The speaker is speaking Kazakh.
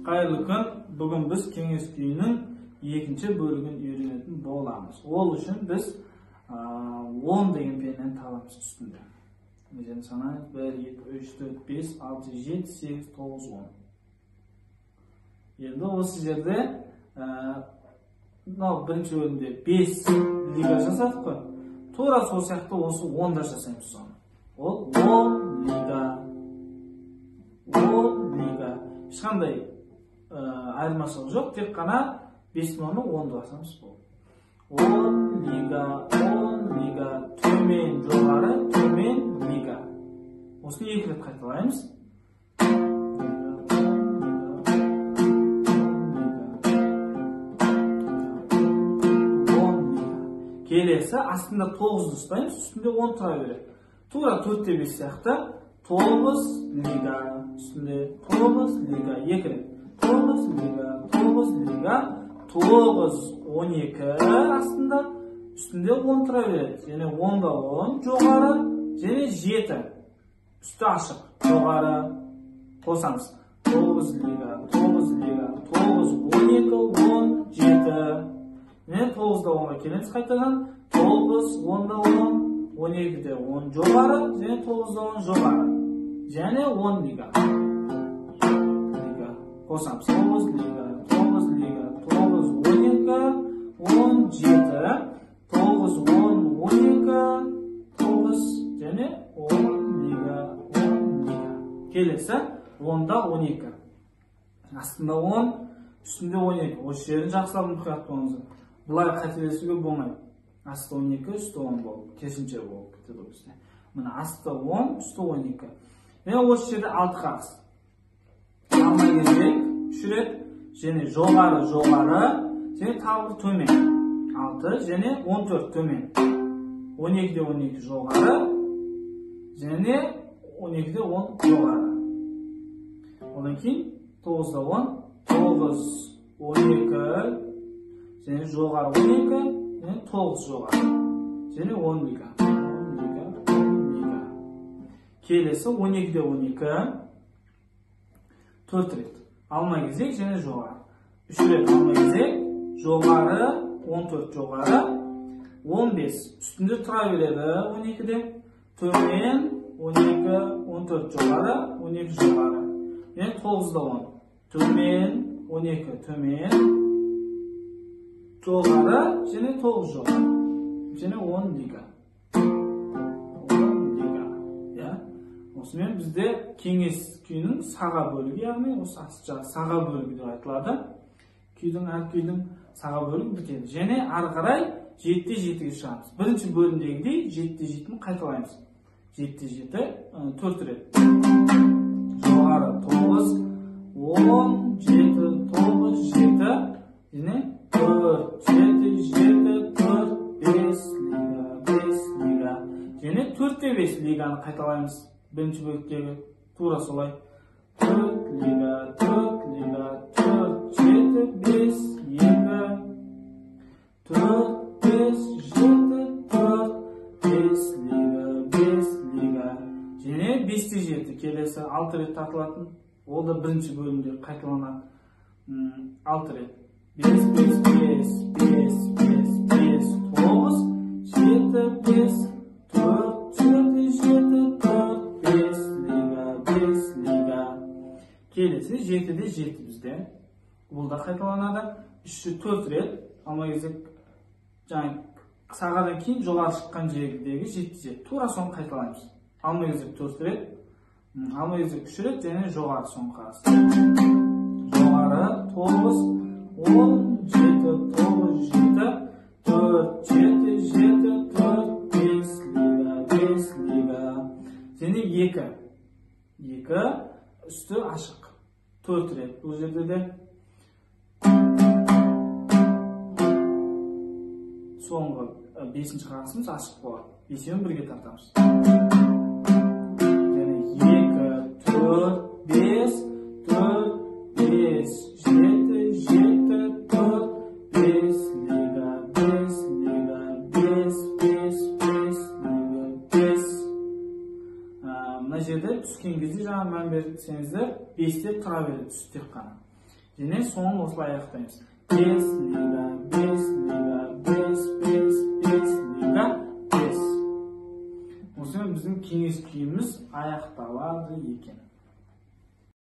Қайырлы күн. Бүгін біз кеңес күйінің екінші бөлігін үйренетін боламыз. Ол үшін біз 10 деген пеннен табамыз үстінде. Мен санаймыз 1, 2, 3, 4, 5, 6, 7, 8, 9, 10. Енді осы жерде бірінші бөлімде 5 лига жасадық қой. Тура сол сияқты осы 10-да жасаймыз соны. Ол 10 лига. 10 лига. Ешқандай айырмашылық жоқ, тек қана 5 номер 10-ды басамыз бұл. 10 лига, 10 лига, төмен, жоғары, төмен, лига. Осыны 2 рет қайталаймыз. Келесі астында 9-ды ұстаймыз, үстінде 10 тұра береді. Тура 4-те 5 сияқты 9 лига, үстінде 9 лига, 2 рет. 9 лига, 9 лига, 9, 12 астында, үстінде 10 тұра береді. Және 10-да 10 жоғары, және 7 үсті ашық, жоғары қосамыз. 9 лига, 9 лига, 9, 12, 10, 7. Мен 9-да 10-ға келеміз қайтадан. 9, 10-да 10, 12-де 10 жоғары, және 9-да 10 жоғары. Және 10 лига. Қосамыз. 9 лига, 9 лига, 9, 12, 17, 9, 10, 12, 9, және 10 лига, 10 лига. Келесі 10-да 12. Астында 10, үстінде 12. Осы жерін жақсылап мұқият болыңыздар. Бұлай қателесуге болмайды. Асты 12, үсті 10 болып, керісінше болып кетеді бізде. Мына асты 10, үсті 12. Және осы жерде 6 қағыз. Алмай кезек, 3 рет, және жоғары, және тағы төмен. 6, және 14 төмен. 12-де 12 жоғары, және 12-де 10 жоғары. Одан кейін 9-да 10, 9, 12, және жоғары 12, және 9 жоғары, және 10 лига. 10 лига, 10 лига. Келесі 12-де 12, 4 рет. Алма кезек, және жоғары. 3 рет алма кезек, жоғары, 14 жоғары, 15. Үстінде тұра береді 12-де. Төмен, 12, 14 жоғары, 12 жоғары. Және 9-да 10. Төмен, 12, төмен, жоғары, және 9 жоғары, және 10 лига. 10 лига. Осымен бізде кеңес күйінің саға бөлігі, яғни осы саға бөлігі деп айтылады. Күйдің, әр күйдің саға бөлігі бітеді. Және ары қарай 7-те 7-ге шығамыз. Бірінші бөлімдегідей 7-те 7-ні қайталаймыз. 7-те 7, 4 рет. Жоғары 9, 10, 7, 9, 7, және 4, 7, 7, 4, 5 лига, 5 лига. Және 4-те 5 лиганы қайталаймыз. Бірінші бөліктегі тура солай. 4 лига, 4 лига, 4, 7, 5, 2, 4, 5, 7, 4, 5 лига, 5 лига. Және 5-те 7 келесі 6 рет тартылатын. Ол да бірінші бөлімде қайталанады 6 рет. 5, 5, 5, 5, 5, 5, 9, 7, 5, 4, 7, 7, 4, 5 лига, 5 лига. Келесі 7-де 7 бізде. Бұл да қайталанады. 3-4 рет. Алма кезек, сағадан кейін жоғары шыққан жердегі 7-де 7. Тура соны қайталаймыз. Алма кезек 4 рет. Алма кезек 3 рет, және жоғары соны қағыз. Жоғары 9, 10, 7, 9, 7, 4, 7, 7, 4, 5 лига, 5 лига. Және 2. 2, үсті ашық. 4 рет. Бұл жерде де соңғы 5-ші қағысымыз ашық болады. 5-ін бірге тартамыз. Және 2, 4, 5, 4, 5, 7, 7, 4, 5 лига, 5 лига, 5, 5, 5 лига, 5. Мына жерде түскен кезде жаңа мән берсеңіздер 5-те тұра береді түс тек қана. және соңын осылай аяқтаймыз. 5 лига, 5 лига, 5, 5, 5 лига, 5. Осымен біздің кеңес күйіміз аяқталады екен.